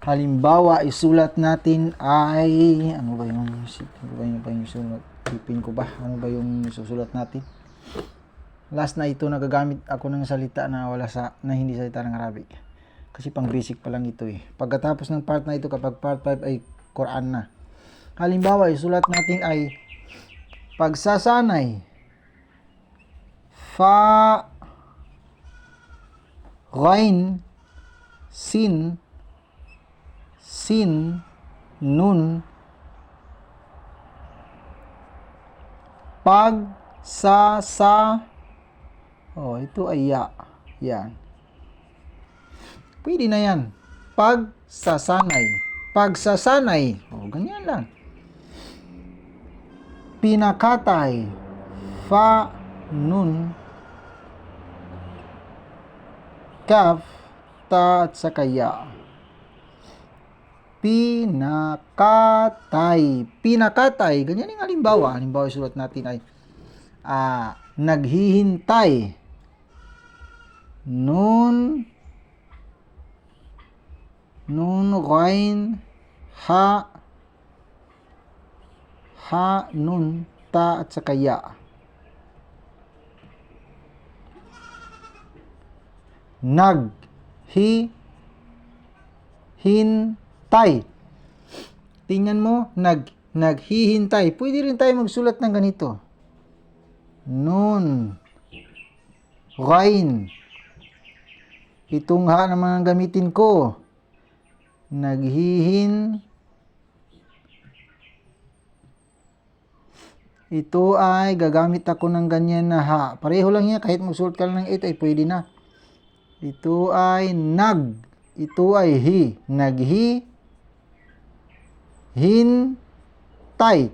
Halimbawa, isulat natin ay, ano ba yung sulat? Tipin ko ba? Ano ba yung susulat natin? Last na ito, nagagamit ako ng salita na na hindi salita ng Arabic. Kasi pang basic pa lang ito eh. Pagkatapos ng part na ito, kapag part 5 ay Quran na. Halimbawa, isulat natin ay pagsasanay. Fa, ghain, sin, nun, ito ay ya. Yan. Pwede na yan. Pagsasanay. Ganyan lang. Pinakatay. Fa, nun, kaf, ta, at saka ya. Pinakatay. Ganyan yung halimbawa. Halimbawa, sulat natin ay naghihintay. Nun, ghain, ha, nun, ta, at saka ya. Naghihintay. Tingnan mo, naghihintay. Pwede rin tayo magsulat ng ganito. Nun, ghain. Itong ha naman ang gamitin ko. Ito ay gagamit ako ng ganyan na ha. Pareho lang yan. Kahit magsulat ka lang ng 8 ay pwede na. Ito ay ito ay hi. Hintay.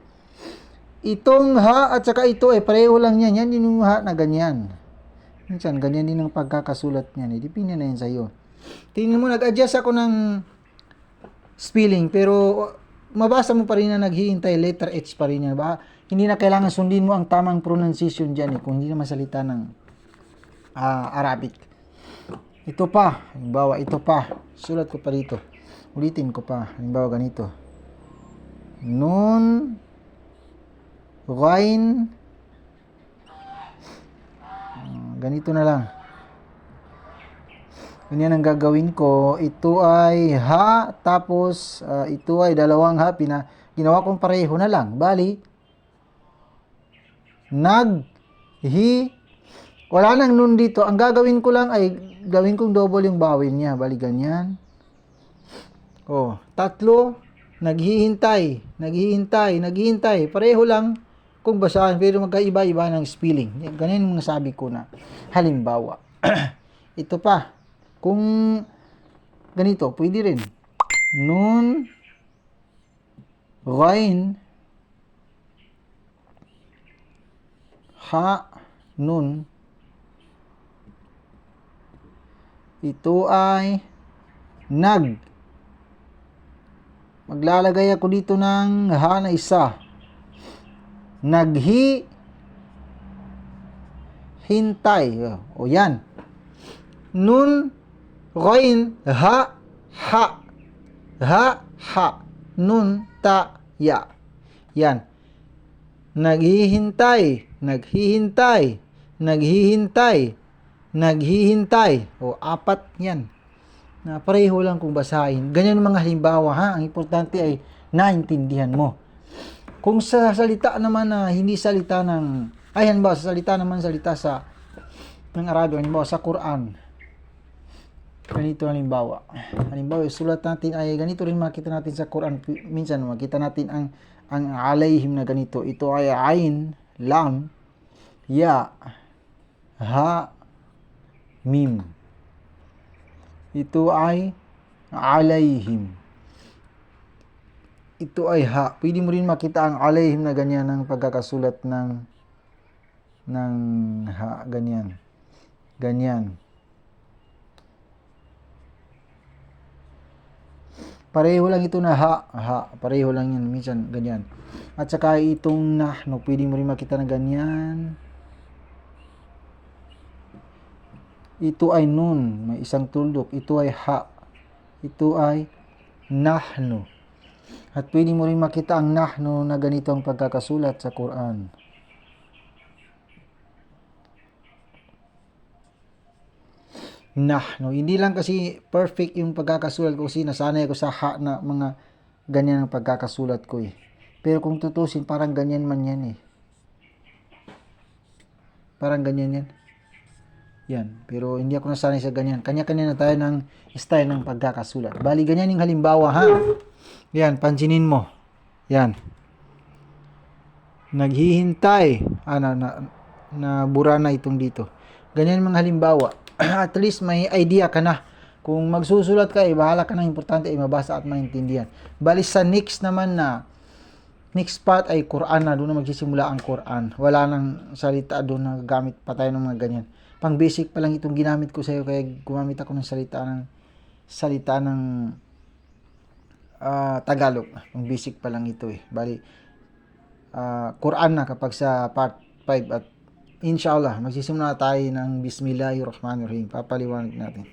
Itong ha at saka ito ay pareho lang yan. Yan yung ha na ganyan. Minsan, ganyan din ang pagkakasulat niyan. Depende na yan sa'yo. Tingnan mo, nag-adjust ako ng spelling, pero mabasa mo pa rin na naghihintay, letter H pa rin yan. Hindi na kailangan sundin mo ang tamang pronunciation dyan kung hindi na masalita ng Arabic. Ito pa, halimbawa, sulat ko pa dito. Ulitin ko pa, halimbawa ganito. Nun, ghain, ganito na lang. Ganyan ang gagawin ko. Ito ay ha, tapos ito ay dalawang ha. Ginawa kong pareho na lang. Bali, wala nang nun dito. Ang gagawin ko lang ay gawin kong double yung bawin niya. Bali, ganyan. Tatlo, naghihintay. Pareho lang kung basahan, pero magkaiba-iba ng spelling. Ganyan yung nasabi ko na halimbawa. Ito pa. Kung ganito, pwede rin. Nun, ghain, ha, nun. Ito ay maglalagay ako dito ng ha na isa. Hintay. Yan. Nun, ghain, ha, nun, ta, ya. Yan. Naghihintay. Apat yan. Na pareho lang kung basahin. Ganyan mga halimbawa ha. Ang importante ay naintindihan mo. Kung sa salita naman na hindi salita ng salita ng Arabic, halimbawa sa Quran. Ganito halimbawa. Sulat natin ay ganito rin makita natin sa Quran. Minsan makita natin ang alayhim na ganito. Ito ay ain, lam, ya, ha, mim. Ito ay alayhim. Ito ay ha. Pwede mo rin makita ang alayhim na ganyan ng pagkakasulat ng ha, ganyan. Pareho lang ito na ha. Pareho lang yan. Minsan, ganyan. At saka itong nahnu, pwede mo rin makita na ganyan. Ito ay nun. May isang tuldok. Ito ay ha. Ito ay nahnu. At pwede mo rin makita ang nahnu na ganito ang pagkakasulat sa Quran. Nahnu. Hindi lang kasi perfect yung pagkakasulat ko kasi nasanay ako sa ha na mga ganyan ang pagkakasulat ko eh. Pero kung tutusin, parang ganyan man yan eh. Parang ganyan yan. Yan. Pero hindi ako nasanay sa ganyan. Kanya-kanya na tayo ng style ng pagkakasulat. Bali, ganyan yung halimbawa ha. Yan, pansinin mo. Yan. Naghihintay. Na bura na itong dito. Ganyan mga halimbawa. At least may idea ka na. Kung magsusulat ka, bahala ka na. Importante ay mabasa at maintindihan. Bali sa next naman na next part ay Quran na. Doon na magsisimula ang Quran. Wala nang salita doon na gamit pa tayo ng mga ganyan. Pang basic pa lang itong ginamit ko sa iyo. Kaya gumamit ako ng salita ng Tagalog. Pang basic pa lang ito eh. Bali, Quran na kapag sa part 5 at inshallah, magsisimula tayo ng Bismillahirrahmanirrahim. Papaliwanag natin.